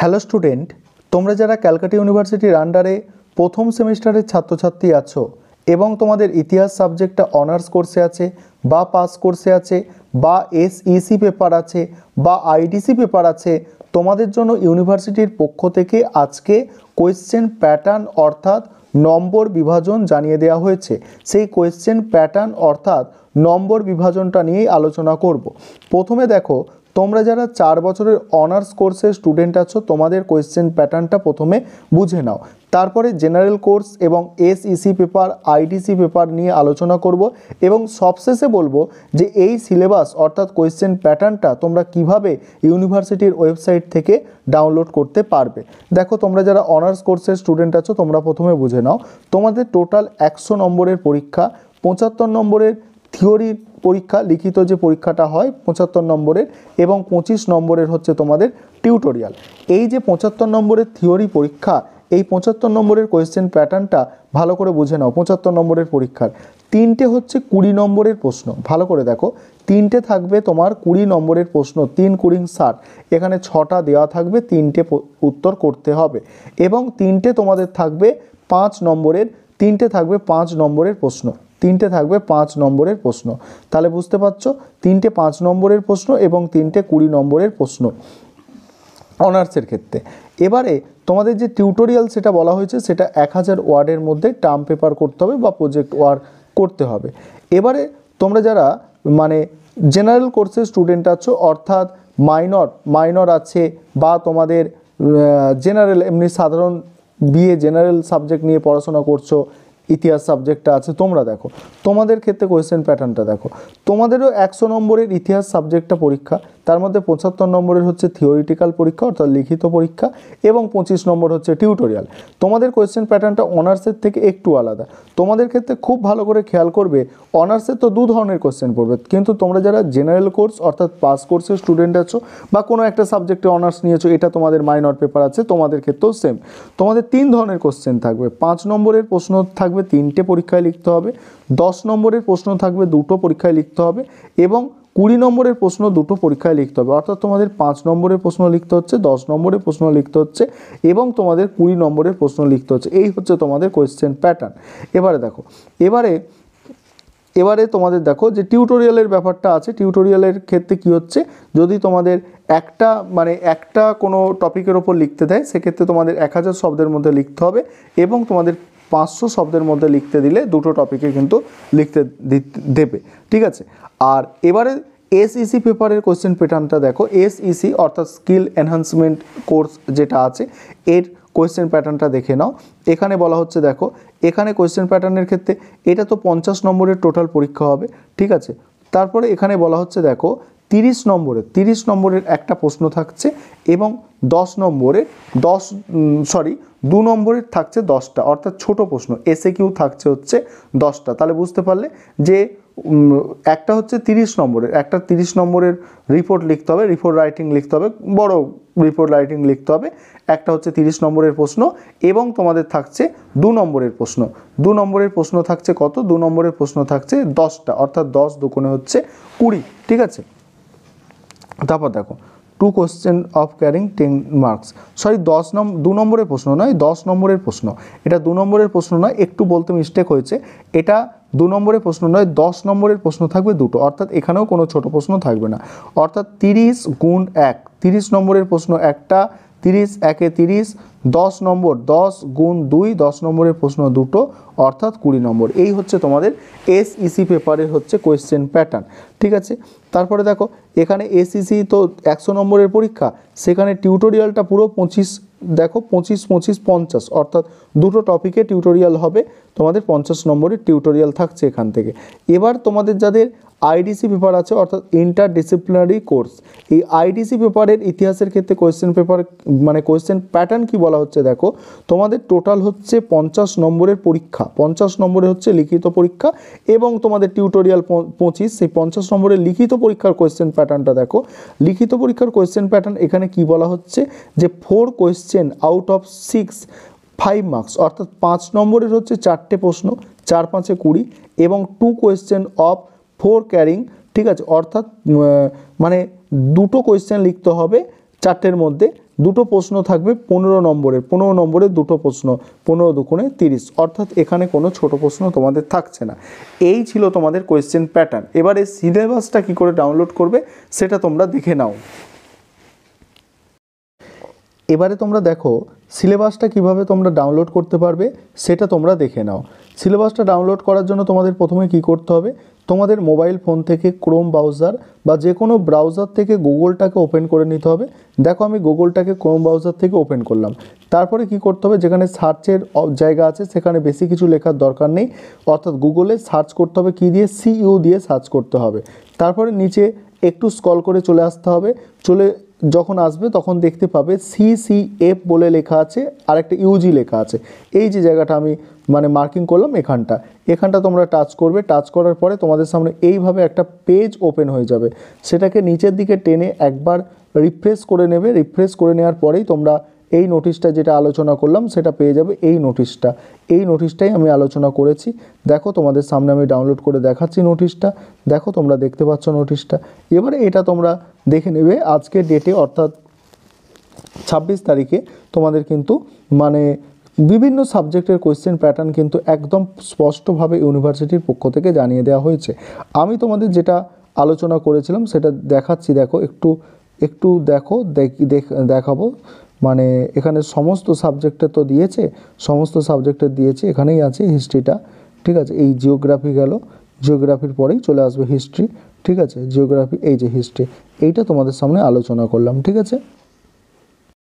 Hello student, তোমরা যারা ক্যালকাটা ইউনিভার্সিটির আন্ডারে প্রথম সেমিস্টারের ছাত্রছাত্রী আছো এবং তোমাদের ইতিহাস সাবজেক্টটা অনার্স কোর্সে আছে বা পাস কোর্সে আছে বা এসইসি পেপার আছে বা আইডিসি পেপার আছে, তোমাদের জন্য ইউনিভার্সিটির পক্ষ থেকে আজকে কোয়েশ্চেন প্যাটার্ন অর্থাৎ নম্বর বিভাজন জানিয়ে দেওয়া হয়েছে। সেই কোয়েশ্চেন প্যাটার্ন অর্থাৎ নম্বর বিভাজনটা নিয়েই আলোচনা করব। প্রথমে দেখো, তোমরা যারা 4 বছরের অনার্স কোর্সের স্টুডেন্ট আছো তোমাদের কোয়েশ্চেন প্যাটার্নটা প্রথমে বুঝে নাও, তারপরে জেনারেল কোর্স এবং এসইসি পেপার আইডিসি পেপার নিয়ে আলোচনা করব এবং সবশেষে বলবো যে এই সিলেবাস অর্থাৎ কোয়েশ্চেন প্যাটার্নটা তোমরা কিভাবে ইউনিভার্সিটির ওয়েবসাইট থেকে ডাউনলোড করতে পারবে। দেখো, তোমরা যারা অনার্স কোর্সের স্টুডেন্ট আছো তোমরা প্রথমে বুঝে নাও, তোমাদের টোটাল 100 নম্বরের পরীক্ষা, 75 নম্বরের থিওরি পরীক্ষা, লিখিত যে পরীক্ষাটা হয় 75 নম্বরের, এবং 25 নম্বরের হচ্ছে তোমাদের টিউটোরিয়াল। এই যে 75 নম্বরের থিওরি পরীক্ষা, এই 75 নম্বরের কোয়েশ্চেন প্যাটার্নটা ভালো করে বুঝে নাও। 75 নম্বরের পরীক্ষার 3টে হচ্ছে 20 নম্বরের প্রশ্ন। ভালো করে দেখো, 3টে থাকবে তোমার 20 নম্বরের প্রশ্ন, 3 20 60। এখানে 6টা দেওয়া থাকবে, 3টে উত্তর করতে হবে এবং 3টে তোমাদের থাকবে 5 নম্বরের, 3টে থাকবে 5 নম্বরের প্রশ্ন, 3টে থাকবে 5 নম্বরের প্রশ্ন। তাহলে বুঝতে পারছো, 3টে 5 নম্বরের প্রশ্ন এবং 3টে 20 নম্বরের প্রশ্ন অনার্সের ক্ষেত্রে। এবারে তোমাদের যে টিউটোরিয়াল সেটা বলা হয়েছে সেটা 1000 ওয়ার্ডের মধ্যে টার্ম পেপার করতে হবে বা প্রজেক্ট ওয়ার্ক করতে হবে। এবারে তোমরা যারা মানে জেনারেল কোর্সের স্টুডেন্ট আছো অর্থাৎ মাইনর আছে বা তোমাদের জেনারেল এমনি সাধারণ বিএ জেনারেল সাবজেক্ট নিয়ে পড়াশোনা করছো, ইতিহাস সাবজেক্টটা আছে, তোমরা দেখো তোমাদের ক্ষেত্রে কোয়েশ্চেন প্যাটার্নটা দেখো। তোমাদেরও 100 নম্বরের ইতিহাস সাবজেক্টটা পরীক্ষা, তার মধ্যে 75 নম্বরের হচ্ছে থিওরিটিক্যাল পরীক্ষা অর্থাৎ লিখিত পরীক্ষা এবং 25 নম্বর হচ্ছে টিউটোরিয়াল। তোমাদের কোয়েশ্চেন প্যাটার্নটা অনার্সের থেকে একটু আলাদা। তোমাদের ক্ষেত্রে খুব ভালো করে খেয়াল করবে, অনার্সের তো 2 ধরনের কোয়েশ্চেন পড়বে, কিন্তু তোমরা যারা জেনারেল কোর্স অর্থাৎ পাস কোর্সের স্টুডেন্ট আছো বা কোনো একটা সাবজেক্টে অনার্স নিয়েছো, এটা তোমাদের মাইনর পেপার আছে, তোমাদের ক্ষেত্রেও সেম। তোমাদের 3 ধরনের কোয়েশ্চেন থাকবে। 5 নম্বরের প্রশ্ন থাকবে 3টে পরীক্ষায় লিখতে হবে, 10 নম্বরের প্রশ্ন থাকবে 2টো পরীক্ষায় লিখতে হবে এবং 20 নম্বরের প্রশ্ন 2টো পরীক্ষায় লিখতে হবে। অর্থাৎ তোমাদের 5 নম্বরের প্রশ্ন লিখতে হচ্ছে, 10 নম্বরের প্রশ্ন লিখতে হচ্ছে এবং তোমাদের 20 নম্বরের প্রশ্ন লিখতে হচ্ছে। এই হচ্ছে তোমাদের কোয়েশ্চেন প্যাটার্ন। এবারে দেখো, এবারে তোমাদের দেখো যে টিউটোরিয়ালের ব্যাপারটা আছে। টিউটোরিয়ালের ক্ষেত্রে কি হচ্ছে, যদি তোমাদের একটা কোনো টপিকের ওপর লিখতে দেয় সেক্ষেত্রে তোমাদের 1000 শব্দের মধ্যে লিখতে হবে এবং তোমাদের 500 শব্দের মধ্যে লিখতে দিলে 2টো টপিকে কিন্তু লিখতে দেবে, ঠিক আছে। আর এবারে এসইসি পেপারের কোয়েশ্চেন প্যাটার্নটা দেখো। এসইসি অর্থাৎ স্কিল এনহান্সমেন্ট কোর্স যেটা আছে, এর কোয়েশ্চেন প্যাটার্নটা দেখে নাও। এখানে বলা হচ্ছে দেখো, এখানে কোয়েশ্চেন প্যাটার্নের ক্ষেত্রে এটা তো 50 নম্বরের টোটাল পরীক্ষা হবে, ঠিক আছে। তারপরে এখানে বলা হচ্ছে দেখো 30 নম্বরের একটা প্রশ্ন থাকছে এবং 2 নম্বরের থাকছে 10টা, অর্থাৎ ছোট প্রশ্ন এসএকিউ থাকছে হচ্ছে 10টা। তাহলে বুঝতে পারলে যে একটা হচ্ছে 30 নম্বরের, একটা 30 নম্বরের রিপোর্ট লিখতে হবে, রিপোর্ট রাইটিং লিখতে হবে, বড় রিপোর্ট রাইটিং লিখতে হবে। একটা হচ্ছে 30 নম্বরের প্রশ্ন এবং তোমাদের থাকছে 2 নম্বরের প্রশ্ন। 2 নম্বরের প্রশ্ন থাকছে কত? 2 নম্বরের প্রশ্ন থাকছে 10টা, অর্থাৎ 10 দুগুণে হচ্ছে 20, ঠিক আছে। তারপর দেখো 2 question of carrying 10 marks, sorry 2 নম্বরের প্রশ্ন নয়, 10 নম্বরের প্রশ্ন। এটা 2 নম্বরের প্রশ্ন নয়, একটু বলতে মিস্টেক হয়েছে। এটা 2 নম্বরের প্রশ্ন নয়, 10 নম্বরের প্রশ্ন থাকবে 2টো, অর্থাৎ এখানেও কোনো ছোট প্রশ্ন থাকবে না। অর্থাৎ 30 গুণ 1, 30 নম্বরের প্রশ্ন একটা, 30 একে 30, 10 নম্বর 10 গুণ 2, 10 নম্বরের প্রশ্ন 2টো, অর্থাৎ 20 নম্বর। এই হচ্ছে তোমাদের এসইসি পেপারের হচ্ছে কোয়েশ্চেন প্যাটার্ন, ঠিক আছে। তারপরে দেখো এখানে এসইসি তো 100 নম্বরের পরীক্ষা, সেখানে টিউটোরিয়ালটা পুরো 25, দেখো 25 25 50, অর্থাৎ 2টো টপিকে টিউটোরিয়াল হবে, তোমাদের 50 নম্বরের টিউটোরিয়াল থাকছে এখান থেকে। এবার তোমাদের যাদের আইডিসি পেপার আছে অর্থাৎ ইন্টারডিসিপ্লিনারি কোর্স, এই আইডিসি পেপারের ইতিহাসের ক্ষেত্রে কোয়েশ্চেন পেপার মানে কোয়েশ্চেন প্যাটার্ন কি বলা হচ্ছে দেখো, তোমাদের টোটাল হচ্ছে 50 নম্বরের পরীক্ষা, 50 নম্বরের হচ্ছে লিখিত পরীক্ষা এবং তোমাদের টিউটোরিয়াল 25। সেই 50 নম্বরের লিখিত পরীক্ষার কোয়েশ্চেন প্যাটার্নটা দেখো। লিখিত পরীক্ষার কোয়েশ্চেন প্যাটার্ন এখানে কি বলা হচ্ছে যে 4 কোয়েশ্চেন আউট অফ 6 5 মার্কস, অর্থাৎ 5 নম্বরের হচ্ছে 4টে প্রশ্ন, 4 5 20 এবং 2 কোয়েশ্চেন অফ 4 ক্যারিং, ঠিক আছে। অর্থাৎ মানে 2টো কোয়েশ্চেন লিখতে হবে 4টের মধ্যে, দুটো প্রশ্ন থাকবে 15 নম্বরের দুটো প্রশ্ন, 15 দুগুণে 30, অর্থাৎ এখানে কোনো ছোট প্রশ্ন তোমাদের থাকছে না। এই ছিল তোমাদের কোয়েশ্চেন প্যাটার্ন। এবারে সিলেবাসটা কী করে ডাউনলোড করবে সেটা তোমরা দেখে নাও। এবারে তোমরা দেখো সিলেবাসটা কিভাবে তোমরা ডাউনলোড করতে পারবে সেটা তোমরা দেখে নাও। সিলেবাসটা ডাউনলোড করার জন্য তোমাদের প্রথমে কি করতে হবে, তোমাদের মোবাইল ফোন থেকে ক্রোম ব্রাউজার বা যে কোনো ব্রাউজার থেকে গুগলটাকে ওপেন করে নিতে হবে। দেখো আমি গুগলটাকে ক্রোম ব্রাউজার থেকে ওপেন করলাম। তারপরে কি করতে হবে, যেখানে সার্চের জায়গা আছে সেখানে বেশি কিছু লেখার দরকার নেই, অর্থাৎ গুগলে সার্চ করতে হবে কি দিয়ে, সিইউ দিয়ে সার্চ করতে হবে। তারপরে নিচে একটু স্ক্রল করে চলে আসতে হবে। যখন আসবে তখন দেখতে পাবে সিসিএফ বলে লেখা আছে আর একটা ইউজি লেখা আছে। এই যে জায়গাটা আমি মার্কিং করলাম, এখানটা তোমরা টাচ করবে। টাচ করার পরে তোমাদের সামনে এইভাবে একটা পেজ ওপেন হয়ে যাবে। সেটাকে নিচের দিকে টেনে একবার রিফ্রেশ করে নেবে। রিফ্রেশ করে নেওয়ার পরেই তোমরা এই নোটিশটা যেটা আলোচনা করলাম সেটা পেয়ে যাবে। এই নোটিশটাই আমি আলোচনা করেছি। দেখো তোমাদের সামনে আমি ডাউনলোড করে দেখাচ্ছি নোটিশটা। দেখো তোমরা দেখতে পাচ্ছ নোটিশটা। এবারে এটা তোমরা দেখে নেবে আজকের ডেটে, অর্থাৎ 26 তারিখে তোমাদের কিন্তু বিভিন্ন সাবজেক্টের কোয়েশ্চেন প্যাটার্ন কিন্তু একদম স্পষ্টভাবে ইউনিভার্সিটির পক্ষ থেকে জানিয়ে দেওয়া হয়েছে। আমি তোমাদের যেটা আলোচনা করেছিলাম সেটা দেখাচ্ছি। দেখো একটু দেখো, দেখাবো। এখানে সমস্ত সাবজেক্টে তো দিয়েছে, সমস্ত সাবজেক্টের দিয়েছে। এখানেই আছে হিস্ট্রিটা, ঠিক আছে। এই জিওগ্রাফি গেল, জিওগ্রাফির পরেই চলে আসবে হিস্ট্রি, ঠিক আছে। জিওগ্রাফি, এই যে হিস্ট্রি, এইটা তোমাদের সামনে আলোচনা করলাম, ঠিক আছে।